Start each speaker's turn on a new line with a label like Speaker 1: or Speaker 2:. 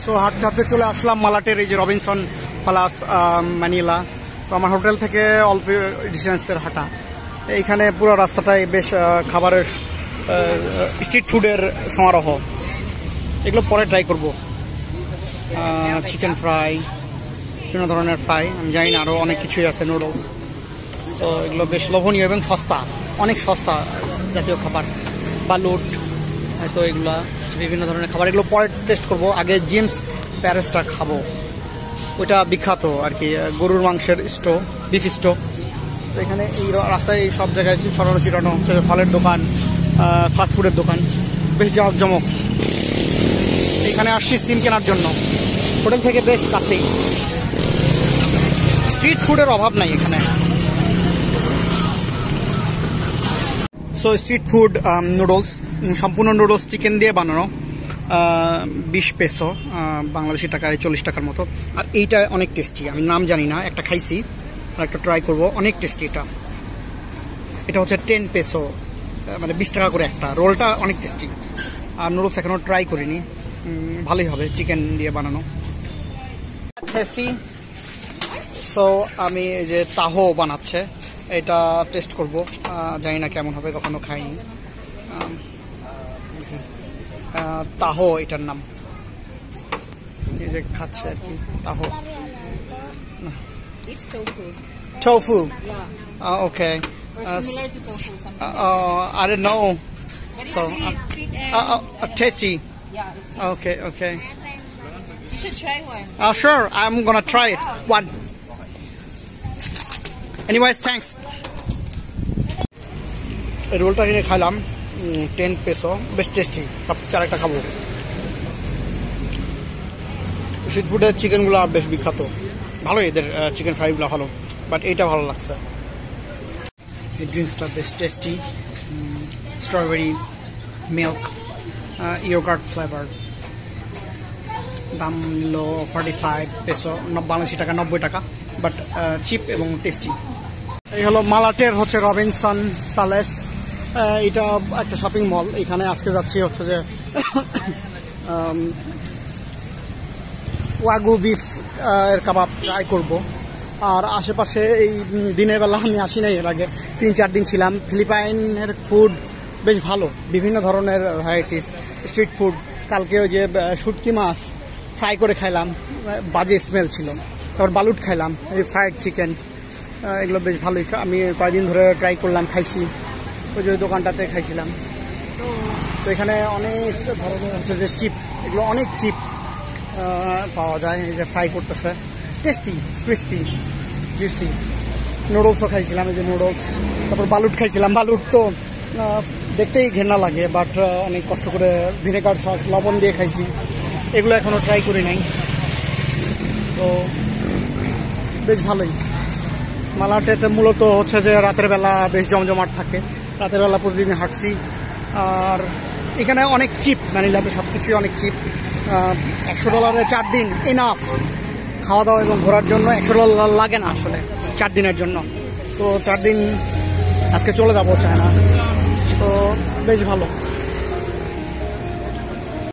Speaker 1: So হাঁটতে হাঁটতে চলে আসলাম মালাটের এই যে রবিনসন প্লাস ম্যানিলা। তো আমার হোটেল থেকে অল্প ডিস্টেন্সের হাঁটা। এইখানে পুরো রাস্তাটাই বেশ খাবারের স্ট্রিট ফুডের সমারোহ। এগুলো পরে ট্রাই করব। চিকেন ফ্রাই, বিভিন্ন ধরনের ফ্রাই, আমি জানি না আরও অনেক কিছুই আছে, নুডলস। তো এগুলো বেশ লোভনীয় এবং সস্তা, অনেক সস্তা জাতীয় খাবার। বালুট, তো এগুলা বিভিন্ন ধরনের খাবার, এগুলো পরে টেস্ট করব। আগে জেমস প্যারেসটা খাবো, ওইটা বিখ্যাত আর কি, গরুর মাংসের স্টো, বিফ স্টো। তো এখানে এই রাস্তায় সব জায়গায় ছড়ানো ছিটানো হচ্ছে ফলের দোকান, ফাস্টফুডের দোকান, বেশ জমক। এখানে আসছি সিম কেনার জন্য, হোটেল থেকে বেশ কাছেই। স্ট্রিট ফুডের অভাব নাই এখানে। সো স্ট্রিট ফুড নুডলস, সম্পূর্ণ নুডলস চিকেন দিয়ে বানানো, 20 পেসো, বাংলাদেশি টাকায় 40 টাকার মতো। আর এইটা অনেক টেস্টি, আমি নাম জানি না, একটা খাইছি আর একটা ট্রাই করব, অনেক টেস্টি। এটা হচ্ছে 10 পেসো, মানে 20 টাকা করে একটা। রোলটা অনেক টেস্টি। আর নুডলস এখনও ট্রাই করিনি, ভালোই হবে, চিকেন দিয়ে বানানো, টেস্টি। সো আমি এই যে তাহো বানাচ্ছে, এটা টেস্ট করব, জানি না কেমন হবে, কখনো খাইনি। তাহো এটার নাম, এই যে খাচ্ছে আর কি, তাহো। Tofu. Yeah. Okay.
Speaker 2: Or similar to tofu. Something
Speaker 1: I don't know. So tasty.
Speaker 2: Yeah, it's tasty.
Speaker 1: Okay.
Speaker 2: You should try one.
Speaker 1: Sure, I'm gonna try it. One. Anyways, thanks. এই রোলটা কিনে খাইলাম, 10 পেসো, বেশ টেস্টি। ভাবছি আরেকটা খাবো। Street ফুডের চিকেনগুলো বেশ বিখ্যাত, ভালো, এদের চিকেন ফ্রাইগুলো ভালো, বাট এইটা ভালো লাগছে। এই ড্রিঙ্কসটা বেশ tasty, strawberry milk, yogurt flavour. দাম নিল 45 পেসো, বাংলাদেশি টাকা 90 টাকা, বাট চিপ এবং টেস্টি। এই হলো মালাটের হচ্ছে রবিনসন প্যালেস, এটা একটা শপিং মল। এখানে আজকে যাচ্ছি হচ্ছে যে ওয়াগু বিফ এর কাবাব ট্রাই করব। আর আশেপাশে এই দিনের বেলা আমি আসি নাই, এর আগে 3-4 দিন ছিলাম। ফিলিপাইনের ফুড বেশ ভালো, বিভিন্ন ধরনের ভ্যারাইটিস স্ট্রিট ফুড। কালকে ওই যে শুটকি মাছ ফ্রাই করে খাইলাম, বাজে স্মেল ছিল। তারপর বালুট খাইলাম, এই ফ্রাইড চিকেন, এগুলো বেশ ভালোই। আমি কয়েকদিন ধরে ট্রাই করলাম, খাইছি, ওই যে দোকানটাতে খাইছিলাম। তো এখানে অনেক ধরনের হচ্ছে যে চিপ, এগুলো অনেক চিপ পাওয়া যায়। এই যে ফ্রাই করতেছে, টেস্টি, ক্রিস্পি, জুসি। নুডলসও খাইছিলাম, এই যে নুডলস। তারপর বালুট খাইছিলাম। বালুট তো দেখতেই ঘেন্না লাগে, বাট অনেক কষ্ট করে ভিনেগার সস, লবণ দিয়ে খাইছি। এগুলো এখনও ট্রাই করি নাই, তো বেশ ভালোই। মালাটেতে মূলত হচ্ছে যে রাতের বেলা বেশ জমজমাট থাকে, রাতের বেলা প্রতিদিন হাঁটছি। আর এখানে অনেক চিপ, ম্যানিলাতে সব কিছুই অনেক চিপ। $100 4 দিন এনাফ, খাওয়া দাওয়া এবং ঘোরার জন্য $100 লাগে না আসলে 4 দিনের জন্য। তো 4 দিন আজকে চলে যাবো চায়না, তো বেশ ভালো।